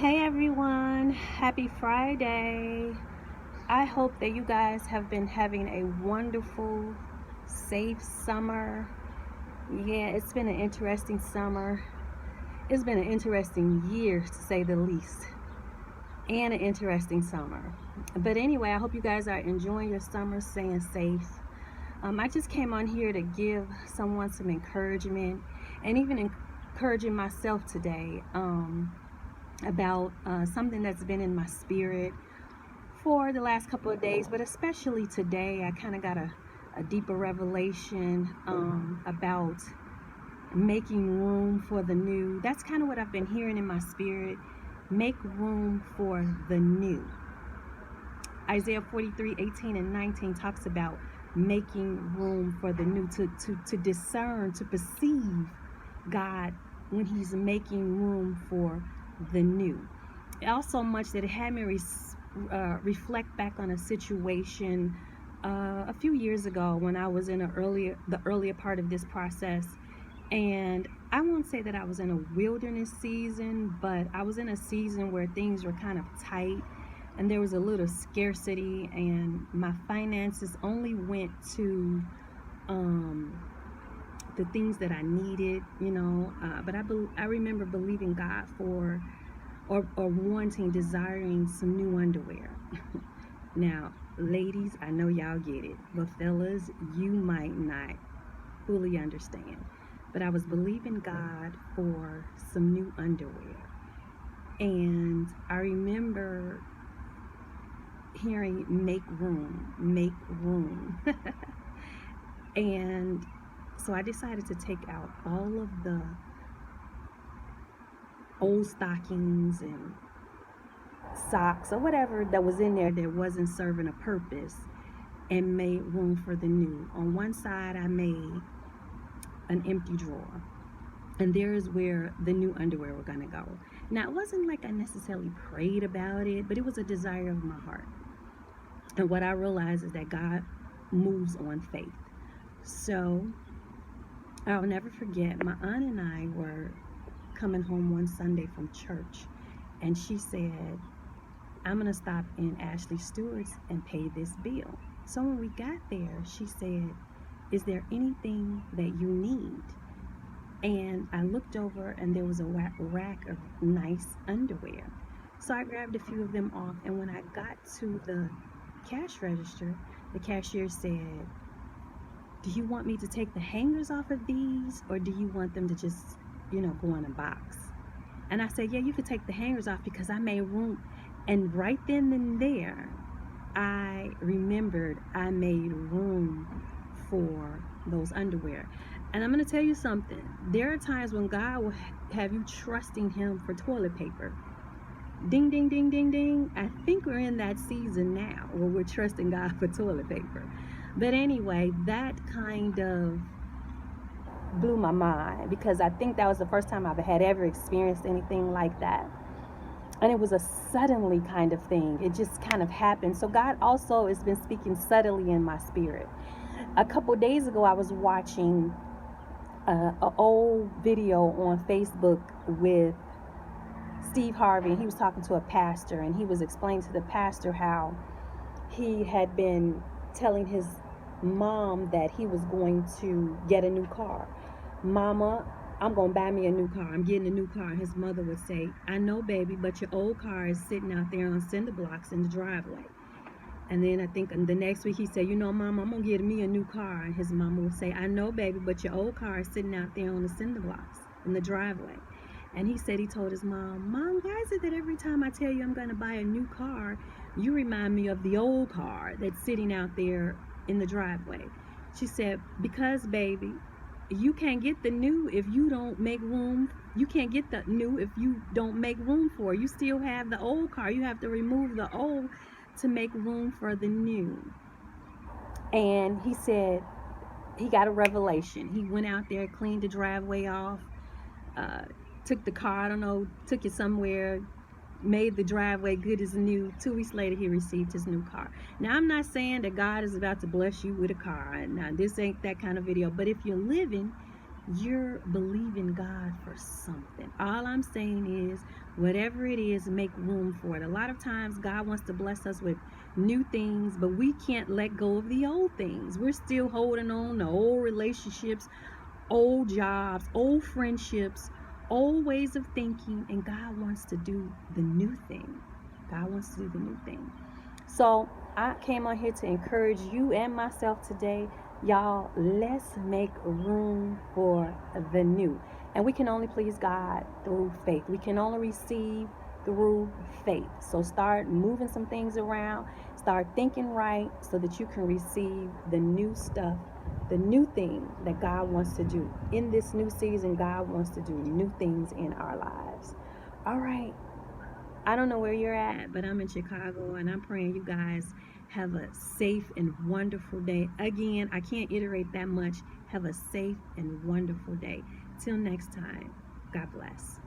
Hey everyone, happy Friday. I hope that you guys have been having a wonderful, safe summer. Yeah, it's been an interesting summer. It's been an interesting year, to say the least, and an interesting summer. But anyway, I hope you guys are enjoying your summer, staying safe. I just came on here to give someone some encouragement and even encouraging myself today. About something that's been in my spirit for the last couple of days, but especially today. I kind of got a deeper revelation about making room for the new. That's kind of what I've been hearing in my spirit. Make room for the new. Isaiah 43:18-19 talks about making room for the new, to discern, to perceive God when he's making room for the new. Also much that it had me reflect back on a situation a few years ago when I was in the earlier part of this process. And I won't say that I was in a wilderness season, but I was in a season where things were kind of tight and there was a little scarcity, and my finances only went to the things that I needed, but I remember believing God for or wanting, desiring some new underwear. Now, ladies, I know y'all get it, but fellas, you might not fully understand. But I was believing God for some new underwear. And I remember hearing make room. And so I decided to take out all of the old stockings and socks or whatever that was in there that wasn't serving a purpose, and made room for the new. On one side, I made an empty drawer, and there's where the new underwear were gonna go. Now, it wasn't like I necessarily prayed about it, but it was a desire of my heart. And what I realized is that God moves on faith. So I'll never forget, my aunt and I were coming home one Sunday from church, and she said, I'm gonna stop in Ashley Stewart's and pay this bill. So when we got there, she said, is there anything that you need? And I looked over, and there was a rack of nice underwear. So I grabbed a few of them off, and when I got to the cash register, the cashier said, do you want me to take the hangers off of these, or do you want them to just, go in a box? And I said, yeah, you could take the hangers off, because I made room. And right then and there, I remembered I made room for those underwear. And I'm going to tell you something. There are times when God will have you trusting him for toilet paper. Ding, ding, ding, ding, ding. I think we're in that season now where we're trusting God for toilet paper. But anyway, that kind of blew my mind, because I think that was the first time I've ever experienced anything like that. And it was a suddenly kind of thing. It just kind of happened. So God also has been speaking subtly in my spirit. A couple days ago, I was watching an old video on Facebook with Steve Harvey. He was talking to a pastor, and he was explaining to the pastor how he had been telling his mom that he was going to get a new car. Mama, I'm going to buy me a new car. I'm getting a new car. And his mother would say, I know, baby, but your old car is sitting out there on cinder blocks in the driveway. And then I think the next week he said, Mama, I'm going to get me a new car. And his mama would say, I know, baby, but your old car is sitting out there on the cinder blocks in the driveway. And he said he told his Mom, why is it that every time I tell you I'm going to buy a new car, you remind me of the old car that's sitting out there in the driveway? She said, because, baby, you can't get the new if you don't make room. You can't get the new if you don't make room for it. You still have the old car. You have to remove the old to make room for the new. And he said he got a revelation. He went out there, cleaned the driveway off, took the car, I don't know, took it somewhere, made the driveway good as new. 2 weeks later, he received his new car. Now, I'm not saying that God is about to bless you with a car. Now, this ain't that kind of video. But if you're living, you're believing God for something. All I'm saying is, whatever it is, make room for it. A lot of times, God wants to bless us with new things, but we can't let go of the old things. We're still holding on to old relationships, old jobs, old friendships, old ways of thinking, and God wants to do the new thing. God wants to do the new thing. So I came on here to encourage you and myself today. Y'all, let's make room for the new. And we can only please God through faith. We can only receive through faith. So start moving some things around. Start thinking right so that you can receive the new stuff, the new thing that God wants to do. In this new season, God wants to do new things in our lives. All right. I don't know where you're at, but I'm in Chicago, and I'm praying you guys have a safe and wonderful day. Again, I can't iterate that much. Have a safe and wonderful day. Till next time, God bless.